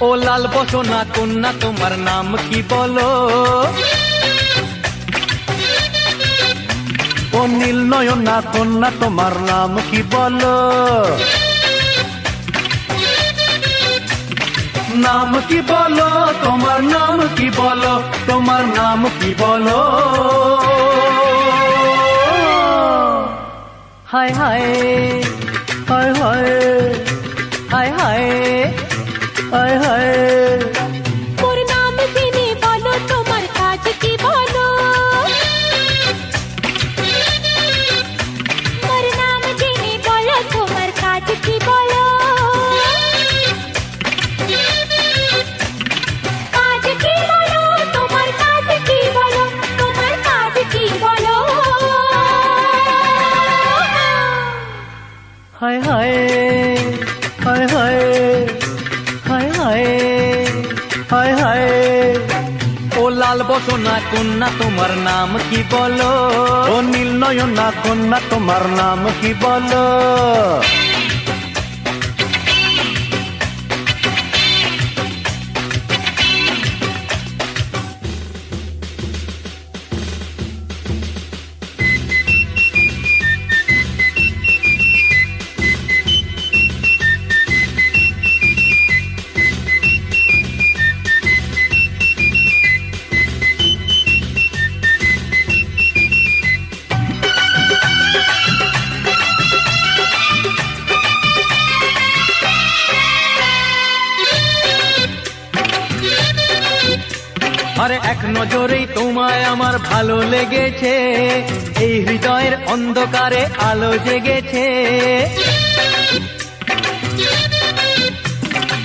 ও লাল বসনা কন্যা তোমার নাম কি বলো? ও নীল নয়না কন্যা তোমার নাম কি বলো? নাম কি বলো, তোমার নাম কি বলো, তোমার নাম কি বলো? হায় হায় হায় হায় হায় হায় হায় হায়। মোর নাম জেনে বলো তোমার কাজ কি বলো? মোর নাম জেনে বলো তোমার কাজ কি বলো? কাজ কি বলো, তোমার কাজ কি বলো, তোমার কাজ কি বলো? হায় হায় হায় হায় হায় হায় হায় হায়। ও লাল বসনা কন্যা তোমার নাম কি বলো? ও নীল নয়না কন্যা তোমার নাম কি বলো? আরে এক নজরেই তোমায় আমার ভালো লেগেছে, এই হৃদয়ের অন্ধকারে আলো জেগেছে।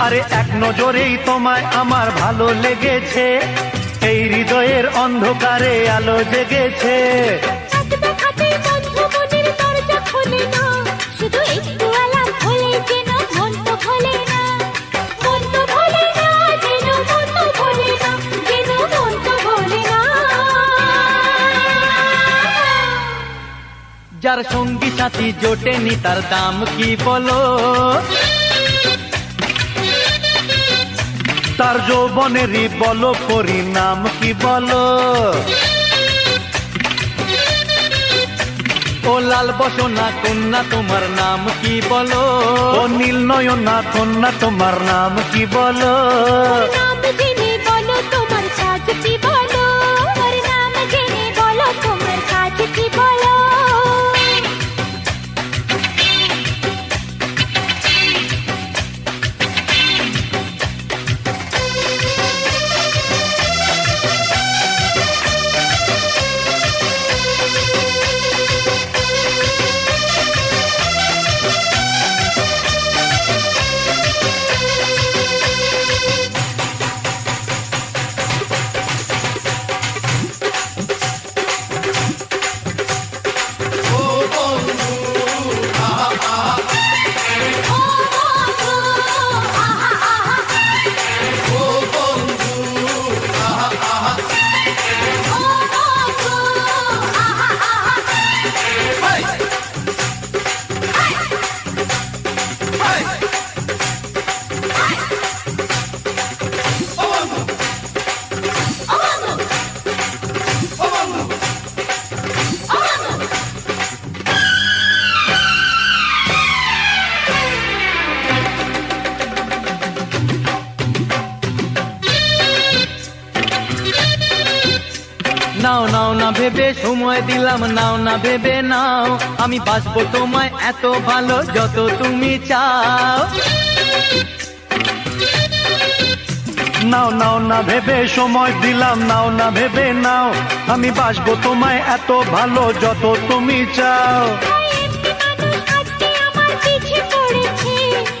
আরে এক নজরেই তোমায় আমার ভালো লেগেছে, এই হৃদয়ের অন্ধকারে আলো জেগেছে। এক দেখাতেই বন্ধু মনের দরজা খোলে না, শুধু একটু আলাপ হলে যেন মন তো ভোলে না, মন তো ভোলে না, যেন মন তো ভোলে না, যেন মন তো ভোলে না। যার সঙ্গী সাথী জোটেনি তার দাম কি বলো? তার যৌবনেরই বলো পরিণাম কি বলো? ও লাল বসনা কন্যা তোমার নাম কি বলো? ও নীল নয়না কন্যা তোমার নাম কি বলো? নাম জেনে বলো তোমার কাজ কি বলো? মোর নাম জেনে বলো তোমার কাজ কি বলো? নাও নাও না ভেবে সময় দিলাম, নাও না ভেবে নাও, আমি বাসবো তোমায় এত ভালো যত তুমি চাও। নাও নাও না ভেবে সময় দিলাম, নাও না ভেবে নাও, আমি বাসবো তোমায় এত ভালো যত তুমি চাও। এমনি মানুষ আজকে আমার পিছে পড়েছে,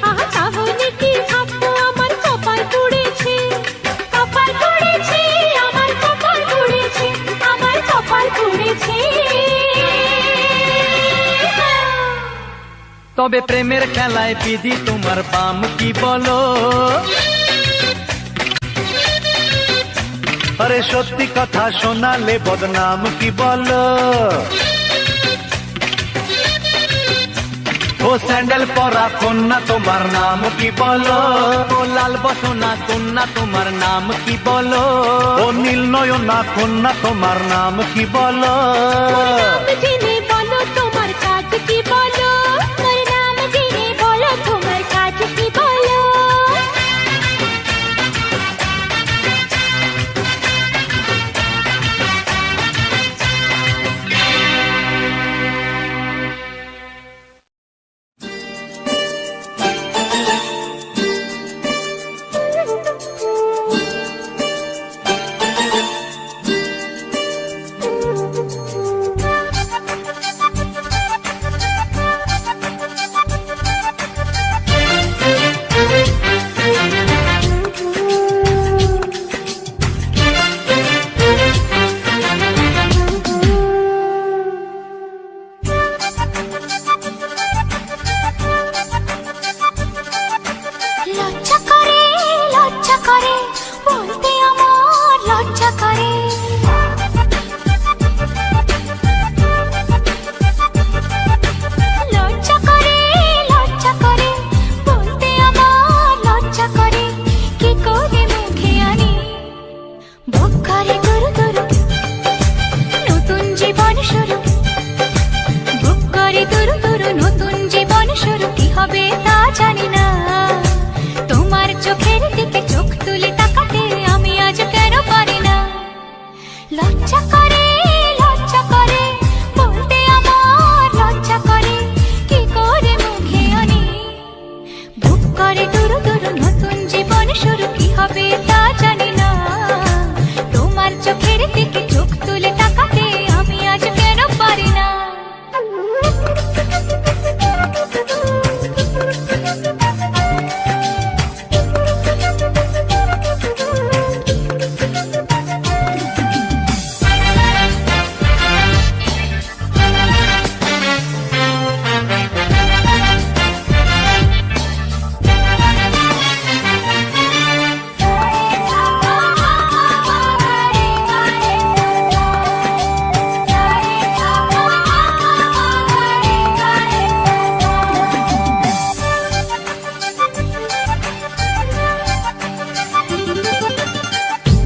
আহা তাহলে কি ভাববো আমার কপাল পুড়েছে, কপাল পুড়েছে, আমার কপাল পুড়েছে, আমার কপাল পুড়েছে। তবে প্রেমের খেলায় বিধি তোমার বাম কি বলো? আরে সত্যি কথা শোনালে বদনাম কি বলো? ও স্যান্ডেল পরা কন্যা তোমার নাম কি বলো? ও লাল বসনা কন্যা তোমার নাম কি বলো? ও নীল নয়না কন্যা তোমার নাম কি বলো? নাম জেনে বলো তোমার কাজ কি বলো? মোর নাম জেনে বলো তোমার কাজ কি বলো? লজ্জা করে বলতে আমার লজ্জা করে। লজ্জা করে বলতে আমার লজ্জা করে। কি করে মুখে আনি বুক করে গুরু গুরু নতুন জীবন শুরু। বুক করে গুরু গুরু নতুন জীবন শুরু। কি হবে তা জানি না, তোমার চোখের দিকে চোখ তুলে তাকাতে আমি আজ কেন পারি না। লজ্জা করে বলতে আমার লজ্জা করে। কি করে মুখে আনি বুক করে দুরু দুরু নতুন জীবন শুরু। কি হবে তা জানি না, তোমার চোখের দিকে চোখ তুলে তাকাতে আমি আজ কেন পারি না।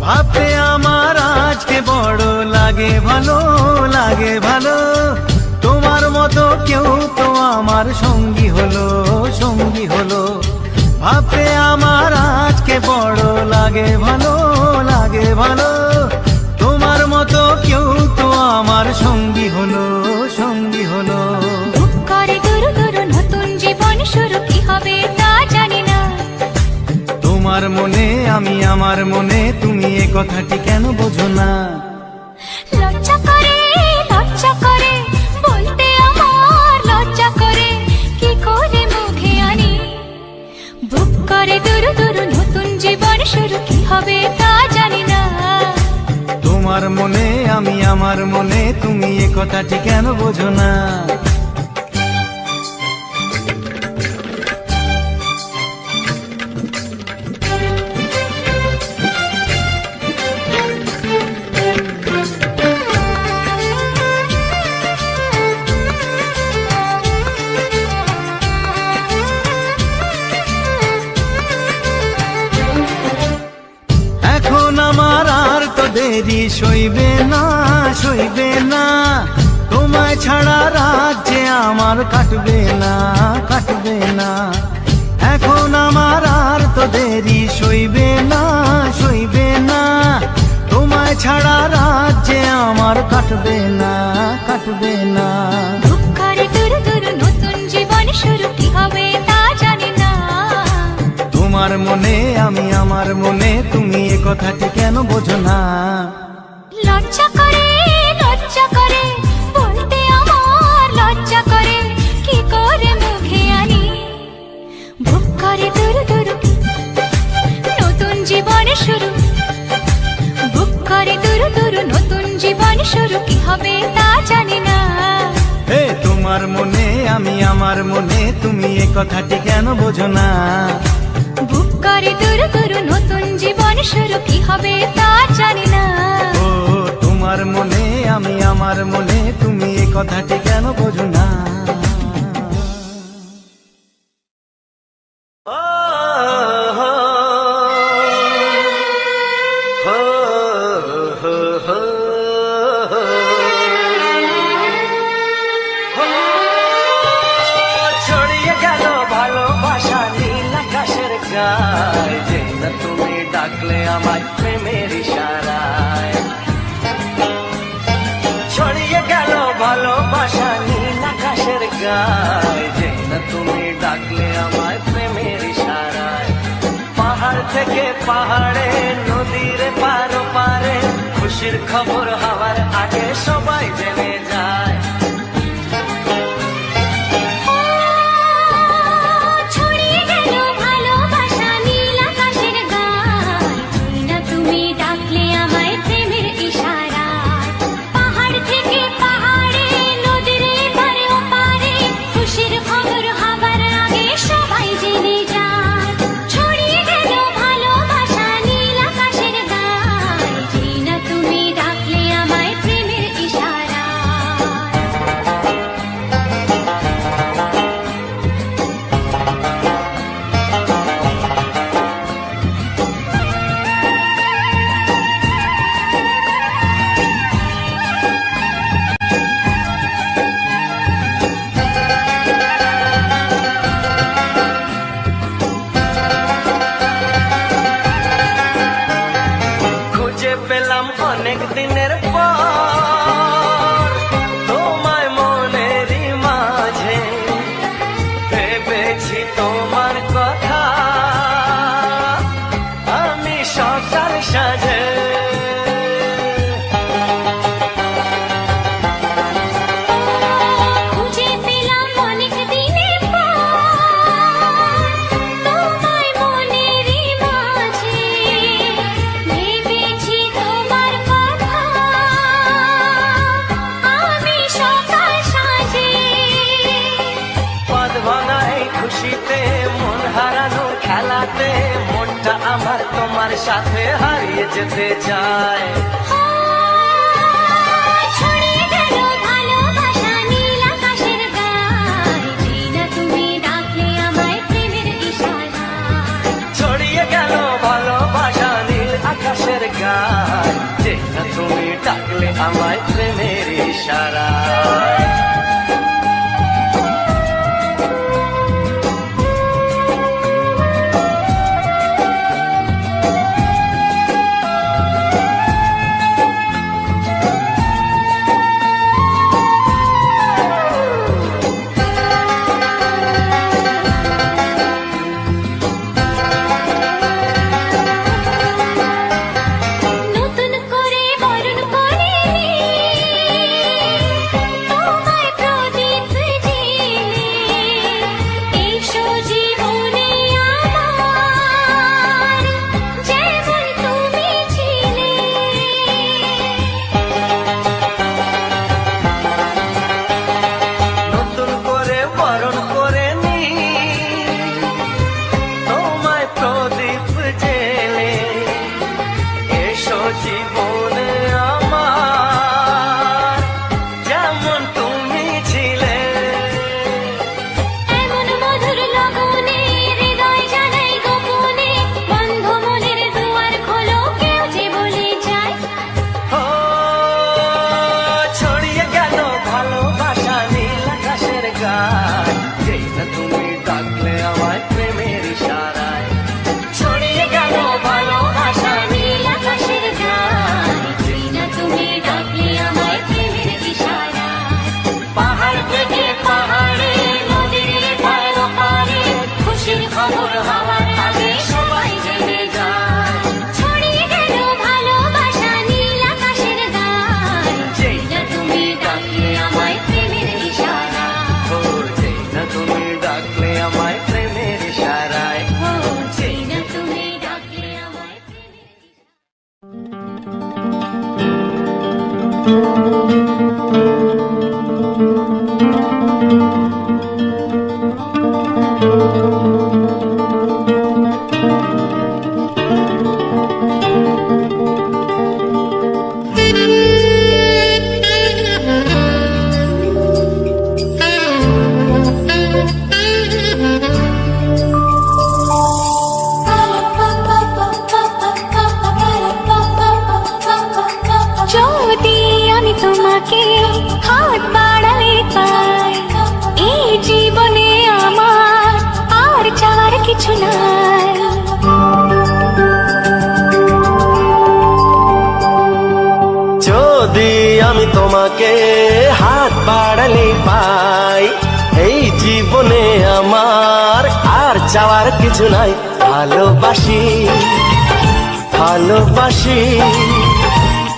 ভাবতে আমার আজকে বড় লাগে ভালো। তোমার মতো কেউ তো আমার সঙ্গী হলো। ভাবতে আমার আজকে বড় লাগে ভালো। তোমার মতো কেউ তো আমার সঙ্গী হলো। বুক করে দুরু দুরু নতুন জীবন শুরু। কি হবে তা জানি না, তোমার মনে আমি আমার মনে, তুমি এ কথাটি কেন বোঝো না? লজ্জা করে বলতে আমার লজ্জা করে। কি করে মুখে আনি বুক করে দুরু দুরু নতুন জীবন শুরু। কি হবে তা জানি না, তোমার মনে আমি আমার মনে, তুমি এ কথাটি কেন বোঝো না? এখন আমার আর তো দেরি সইবে না। তোমায় ছাড়া রাজ্যে আমার কাটবে না। এখন আমার আর তো দেরি সইবে না। তোমায় ছাড়া রাজ্যে আমার কাটবে না। বুক করে দুরু দুরু নতুন জীবন শুরু। কি হবে তা জানি না, তোমার মনে আমি আমার মনে, তুমি এ কথাটি কেন বোঝো না? লজ্জা করে বলতে আমার লজ্জা করে। কি করে মুখে আনি বুক করে দুরু দুরু নতুন জীবন শুরু। বুক করে দুরু দুরু নতুন জীবন শুরু। কি হবে তা জানি না, হে তোমার মনে আমি আমার মনে, তুমি এ কথাটি কেন বোঝো না? বুক করে দুরু দুরু নতুন জীবন শুরু। কি হবে তা জানি না, ও তোমার মনে আমি আমার মনে, তুমি এ কথাটি কেন বোঝো না? ডাকলে আমায় প্রেমের ইশারায়। ছড়িয়ে গেল ভালোবাসা নীল আকাশের গায়, যে না তুমি ডাকলে আমায় প্রেমের ইশারায়। পাহাড় থেকে পাহাড়ে নদীর পারো পারে, খুশির খবর হওয়ার আগে সবাই জেনে যায়। ছড়িয়ে গেল ভালোবাসা নীল আকাশের গায়, যে না তুমি ডাকলে আমায় প্রেমের ইশারায়। পাহাড় থেকে পাহাড়ে নদীর এপারে ওপারে, খুশির খবর হবার আগে সবাই জেনে যায়। ছড়িয়ে গেল ভালোবাসা নীল আকাশের গায়, যে না তুমি ডাকলে আমায় প্রেমের ইশারায়। খুঁজে পেলাম অনেক দিনের পর তোমায় মনেরই মাঝে, ভেবেছি তোমার কথা আমি সকাল সাজে। খুঁজে পেলাম অনেক দিনের পর তোমায় মনেরই মাঝে, ভেবেছি তোমার কথা আমি সকাল সাজে। পদ ভাঙা এই খুশিতে মন হারানো খেলাতে, মনটা আমার তোমার সাথে হারিয়ে যেতে চায়। ছড়িয়ে গেল ভালোবাসা নীল আকাশের গায়, যে না তুমি ডাকলে আমায় প্রেমের ইশারায়। ছড়িয়ে গেল ভালোবাসা নীল আকাশের গায়, যে না তুমি ডাকলে আমায় প্রেমের ইশারায়। তোমাকে হাত বাড়ালে পাই, এই জীবনে আমার আর চাওয়ার কিছু নাই। ভালোবাসি ভালোবাসি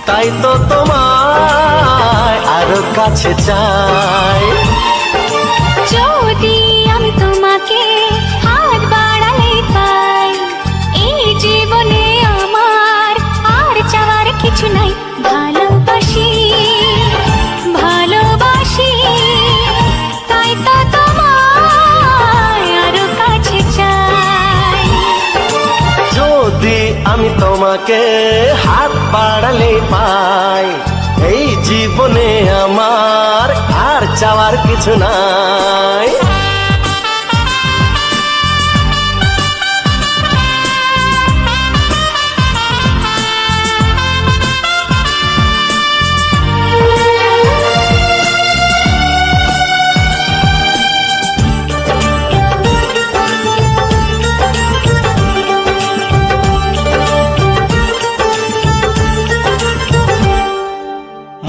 তাই তো তোমায় আরো কাছে চাই। যদি আমি তোমাকে হাত বাড়ালে পাই, এই জীবনে আমার আর চাওয়ার কিছু নাই। ভালোবাসি ভালোবাসি তাই তো তোমায় আরো কাছে চাই। যদি আমি তোমাকে হাত বাড়ালে পাই, এই জীবনে আমার আর চাওয়ার কিছু নাই।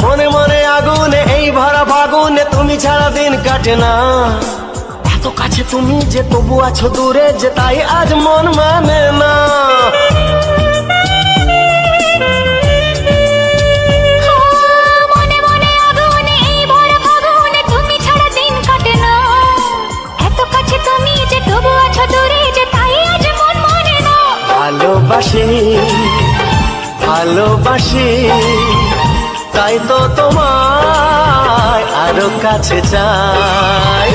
মনে মনে আগুনে এই ভরা ফাগুনে তুমি ছাড়া দিন কাটে না। এত কাছে তুমি যে তবু আছো দূরে, যে তাই আজ মন মানে না। মনে মনে আগুনে এই ভরা ফাগুনে তুমি ছাড়া দিন কাটে না। এত কাছে তুমি যে তবু আছো দূরে, যে তাই আজ মন মানে না। ভালোবাসি ভালোবাসি তাই তো তোমায় আরো কাছে চাই।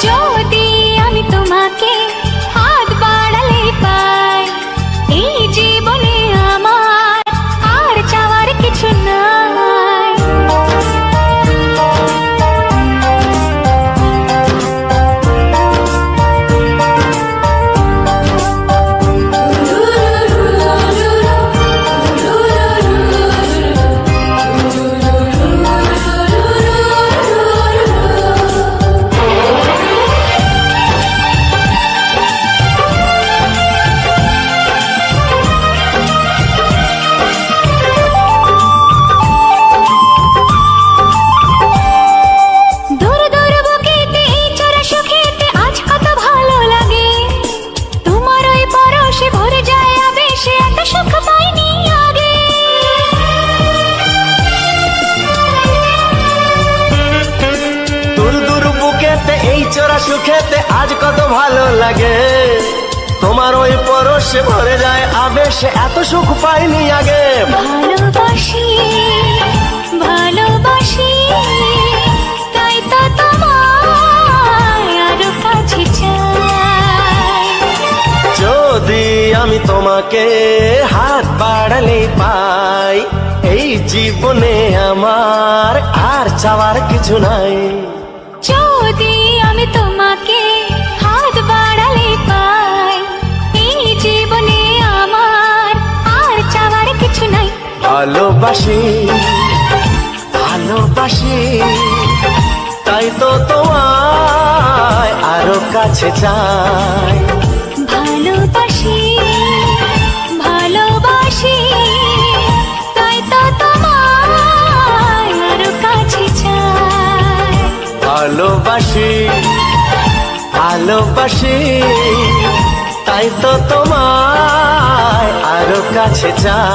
যদি আমি তোমাকে হাত বাড়ালে পাই, এই জীবনে আমার আর চাওয়ার কিছু নাই। দূর দূর বুকেতে এই চোরা সুখেতে আজ কত ভালো লাগে। তোমার ওই পরশে ভরে যায় আবেশে, এত সুখ পাইনি আগে। দূর দূর বুকেতে এই চোরা সুখেতে আজ কত ভালো লাগে। তোমার ওই পরশে ভরে যায় আবেশে, এত সুখ পাইনি আগে। ভালোবাসি ভালোবাসি তাই তো তোমায় আরো কাছে চাই। যদি আমি তোমাকে হাত বাড়ালে পাই, এই জীবনে আমার আর চাওয়ার কিছু নাই। যদি আমি তোমাকে হাত বাড়ালে পাই, এই জীবনে আমার আর চাওয়ার কিছু নাই। ভালোবাসি ভালোবাসি তাই তো তোমায় আরো কাছে চাই। ভালোবাসি ভালোবাসি তাই তো তোমায় আরো কাছে চাই। ভালোবাসি ভালোবাসি তাই তো তোমায় আরো কাছে চাই।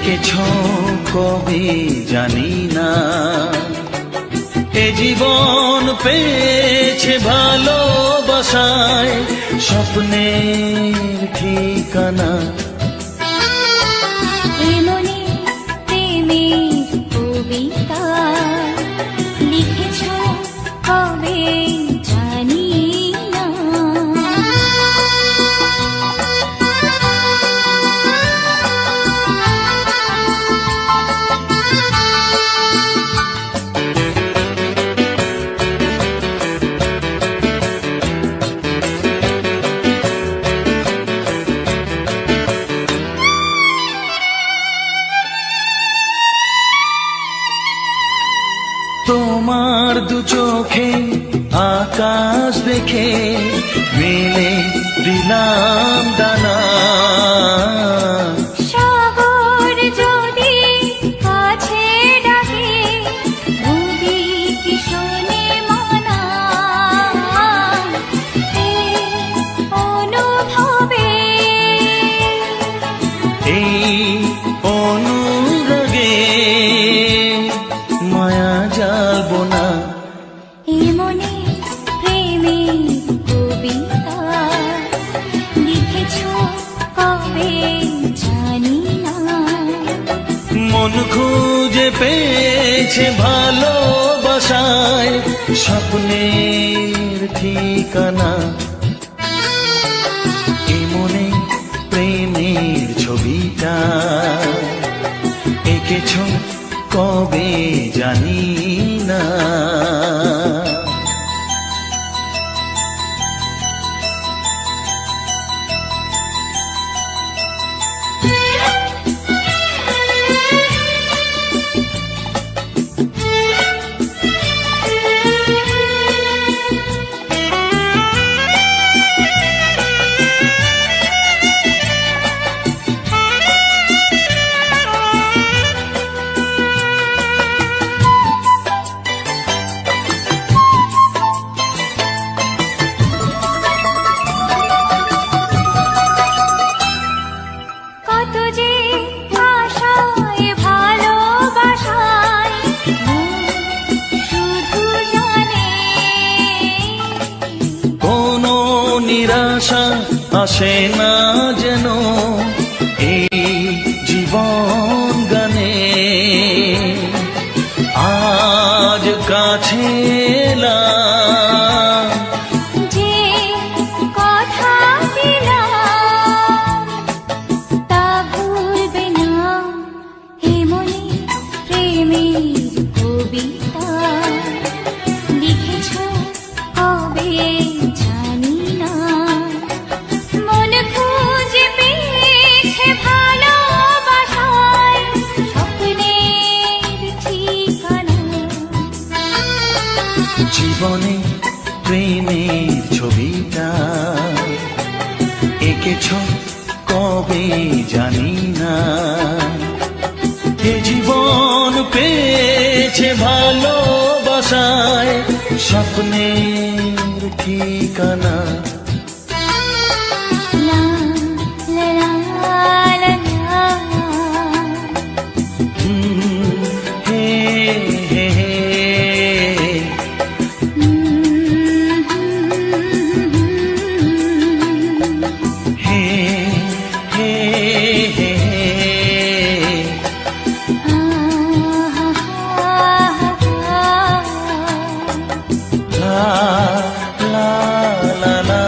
এঁকেছ কবে জানি না, এ জীবন পেয়েছে ভালোবাসায় স্বপ্নের ঠিকানা। এমনি প্রেমের কবিতা লিখেছ কবে জানি না। তোমার দু চোখে আকাশ দেখে মেলে দিলাম ডানা। সাগর যদি কাছে ডাকে নদী কি শোনে মানা। এই অনুভবে এই অনুরাগে মায়া জ্বালবো না। এমনি প্রেমের কবিতা লিখেছ কবে জানি না। মন খুঁজে পেয়েছে ভালোবাসায় স্বপ্নের ঠিকানা। এমনে প্রেমের ছবিটা এঁকেছ কবে জানি না। কত যে আশায় ভালোবাসায় মন শুধু জানে। কোনো নিরাশা আসে না যেন এই জীবন গানে। আজ কাছে এলাম, যে কথা দিলাম তা ভুলবে না। এমনি প্রেমের কবিতা লিখেছ কবে জানি না। মন খুঁজে পেয়েছে ভালোবাসায় স্বপ্নের ঠিকানা। জীবনে প্রেমের ছবিটা এঁকেছ কবে জানি না। এ জীবন পেয়েছে ভালোবাসায় স্বপ্নের ঠিকানা। লা লা লা লা লা। হে হে হে হে হে হে লা লা লা লা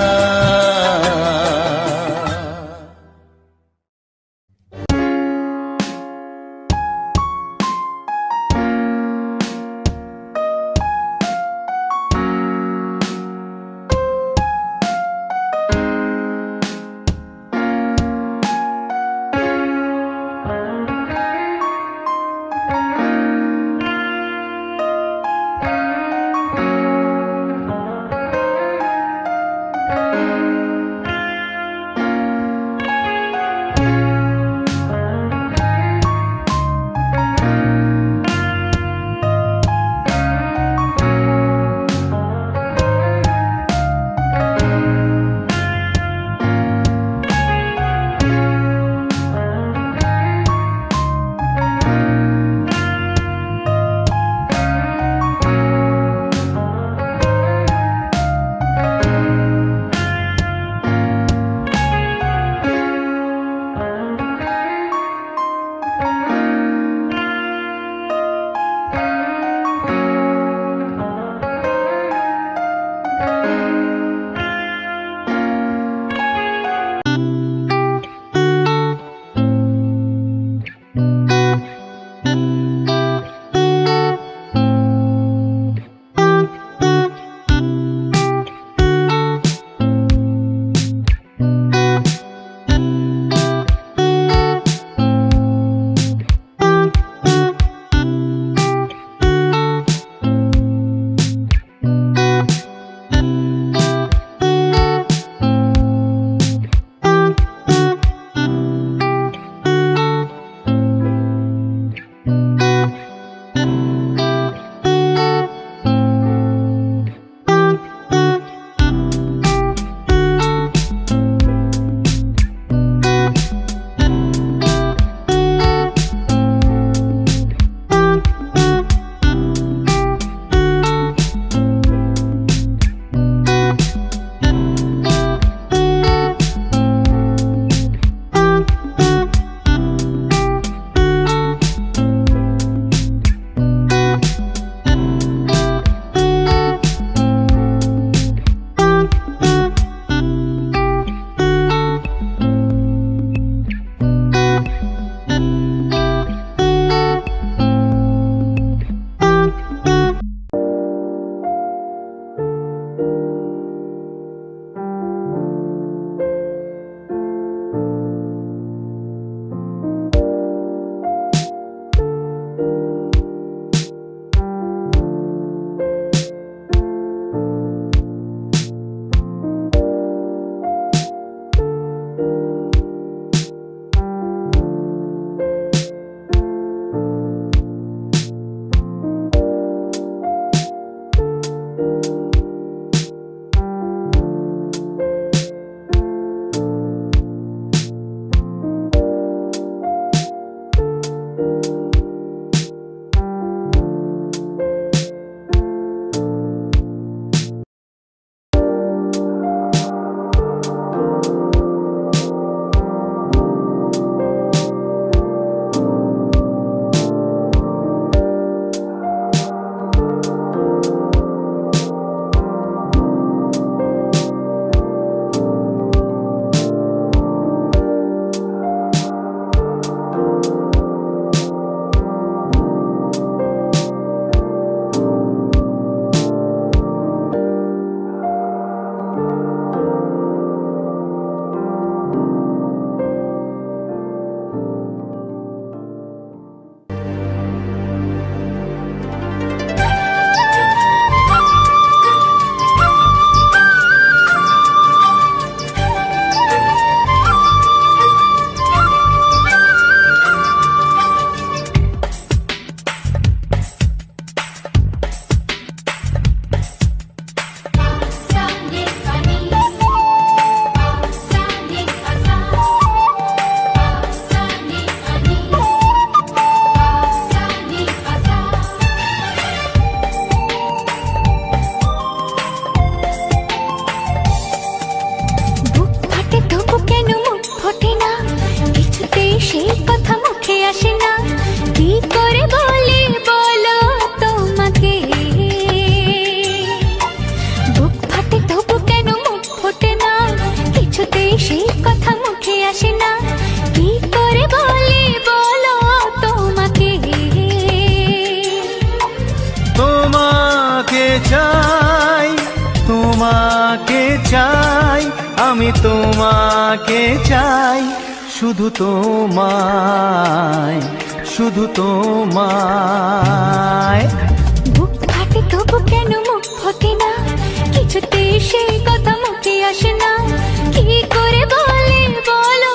কি করে বলি বলো তোমাকে, বুক ফাটে তবু কেন মুখ ফোটে না, কিছুতেই সেই কথা মুখে আসে না, কি করে বলি বলো তোমাকে। তোমাকে চাই, তোমাকে চাই, আমি তোমাকে চাই, শুধু তোমায়, শুধু তোমায়। বুক ফাটে তবু কেন মুখ ফোটে না, কিছুতেই সেই কথা মুখে আসে না, কি করে বলি বলো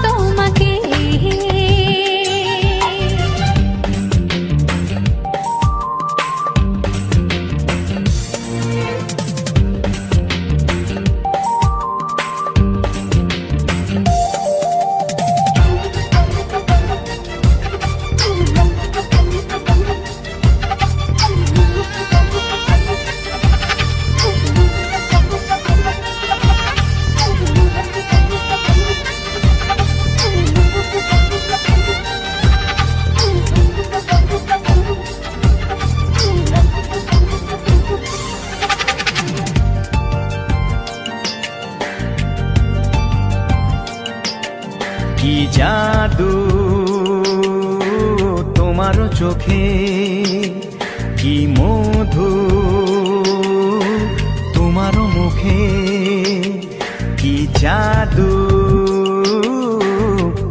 তোমাকে। কি জাদু তোমার চোখে, কি মধু তোমার মুখে, কি জাদু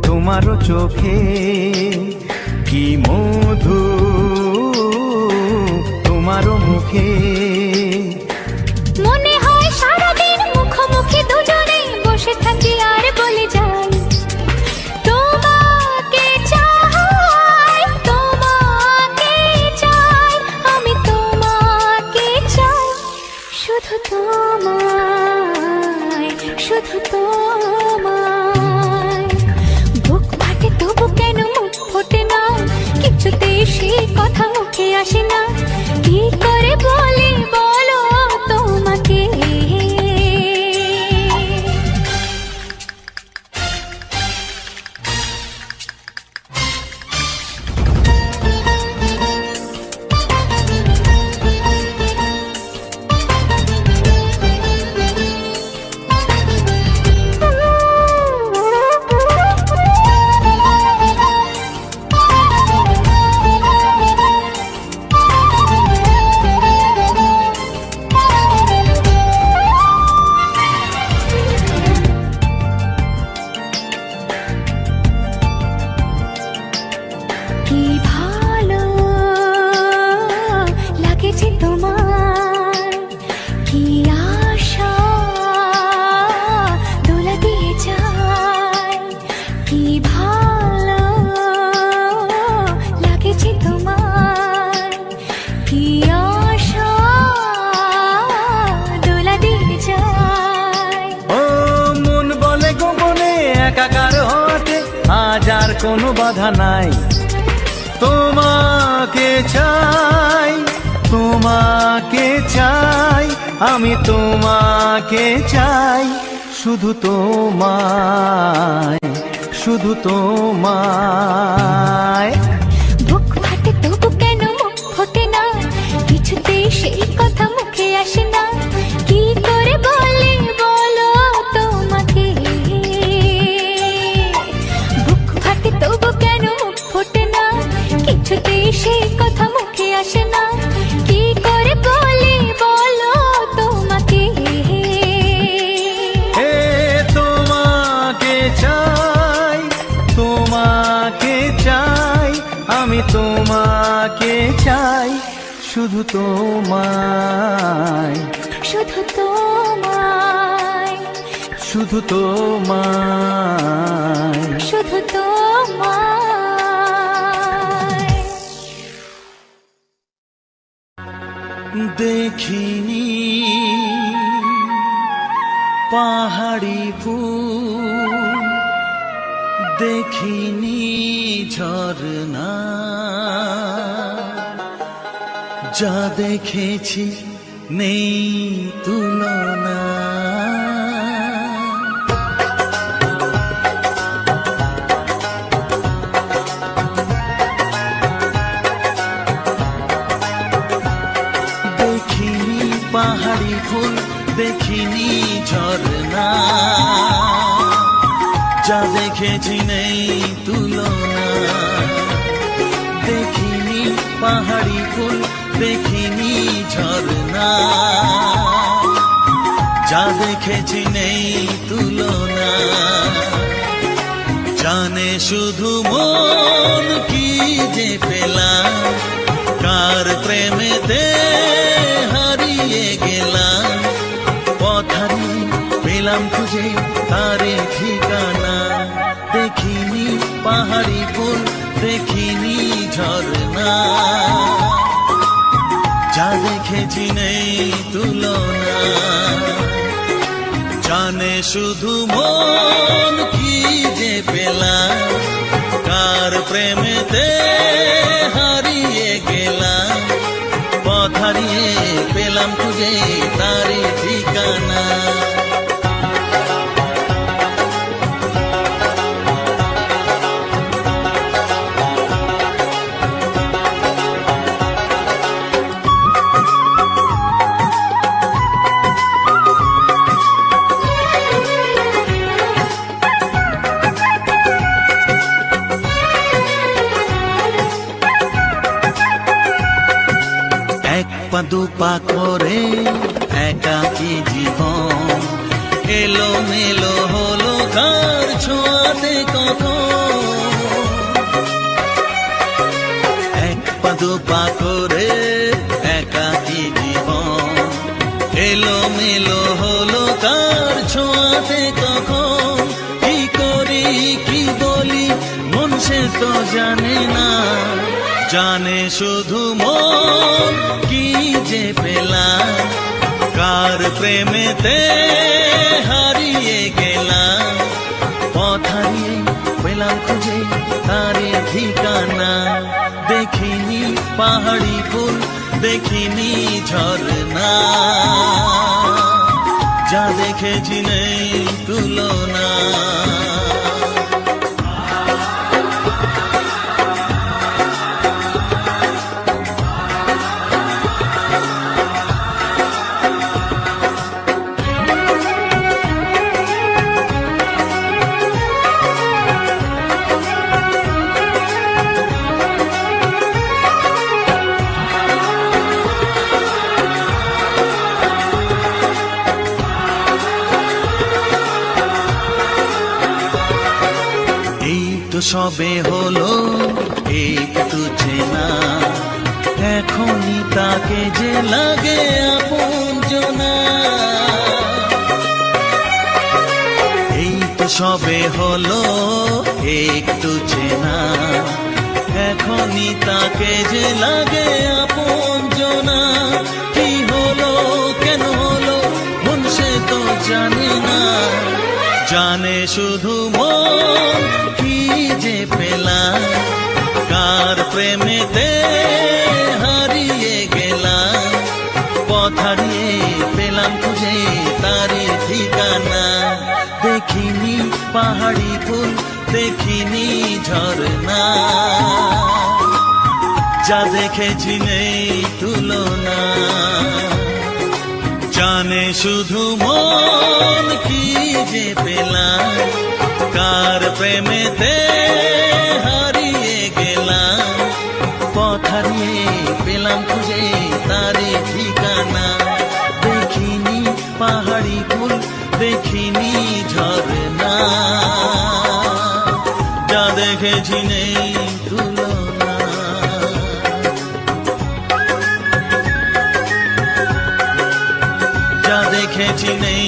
তোমার চোখে, কি মধু তোমার মুখে। মনে হয় সারাদিন মুখোমুখি দুজনে বসে থাকি আর বলে যাই, তোমাকে চাই, তোমাকে চাই, আমি তোমাকে চাই, শুধু তোমায়, শুধু তোমায়। বুক ফাটে তবু কেন মুখ ফোটে না, কিছুতেই সেই কথা মুখে আসে না, কি করে বলি বলো তোমাকে। কি ভালো লাগেছে তোমার, কি আশা দোলা দিয়ে যায়, কি ভালো লাগেছে তোমার, কি আশা দোলা দিয়ে যায়। ও মন বলে গোপনে একাকার হতে, আজ আর কোনো বাধা নাই, তোমাকে চাই, তোমাকে চাই, আমি তোমাকে চাই, শুধু তোমায়, শুধু তোমায়। বুক ফাটে তবু কেন মুখ ফোটে না, কিছুতেই সেই কথা মুখে আসে না, কি করে বলি বলো তোমাকে। বুক ফাটে তবু কেন মুখ ফোটে না, কিছুতেই সেই কথা মুখে আসে না, কি করে বলি বলো তোমাকে। হে তোমাকে চাই, তোমাকে চাই, আমি তোমাকে চাই, শুধু তোমায়, শুধু তোমায়, শুধু তোমায়। শুধু তোমায়। দেখিনি পাহাড়ি ফুল, দেখিনি ঝরনা, যা দেখেছি নেই তুলনা। ফুল দেখিনি ঝরনা, যা দেখেছি নেই তুলনা। দেখিনি পাহাড়ি ফুল দেখিনি ঝরনা, যা দেখেছি নেই তুলনা। জানে শুধু মন কি যে পেলাম, কার প্রেমেতে হারিয়ে গেলাম। পথারি পেলাম খুঁজে তারে ঠিকানা, দেখিনি পাহাড়ি ফুল দেখিনি ঝরনা, যা দেখেছি নেই তুলনা। জানে শুধু মন কি যে পেলাম, কার প্রেমেতে হারিয়ে গেলাম। পথ হারিয়ে পেলাম খুঁজে তারে ঠিকানা। এক পা দুপা করে একাকী জীবন, এলো মেলো হলো কার ছোঁয়াতে কখন। এক পা দুপা করে একাকী জীবন, এলো মেলো হলো কার ছোঁয়াতে কখন। কি করি কি বলি মন সে তো জানে না, জানে শুধু মন কি যে পেলাম, কার প্রেমেতে হারিয়ে গেলাম। পথ হারিয়ে পেলাম খুঁজে তারে ঠিকানা, দেখিনি পাহাড়ি ফুল দেখিনি ঝরনা, যা দেখেছি নেই তুলনা। তো সবে হলো একটু চেনা, এখনই তাকে যে লাগে আপনজনা। এই তো সবে হলো একটু চেনা, এখনই তাকে যে লাগে আপনজনা। কি হলো কেন হলো মন সে তো জানে না, জানে শুধু মন কি যে পেলাম, কার প্রেমেতে হারিয়ে গেলাম। পথ হারিয়ে পেলাম খুঁজে তারে ঠিকানা, দেখিনি পাহাড়ি ফুল দেখিনি ঝরনা, যা দেখেছি নেই তুলনা। জানে শুধু মন কি যে পেলাম, কার প্রেমেতে হারিয়ে গেলাম। পথ হারিয়ে পেলাম খুঁজে তারে ঠিকানা, দেখিনি পাহাড়ি ফুল দেখিনি ঝরনা, যা দেখেছি নেই তুলনা। যা দেখেছি নেই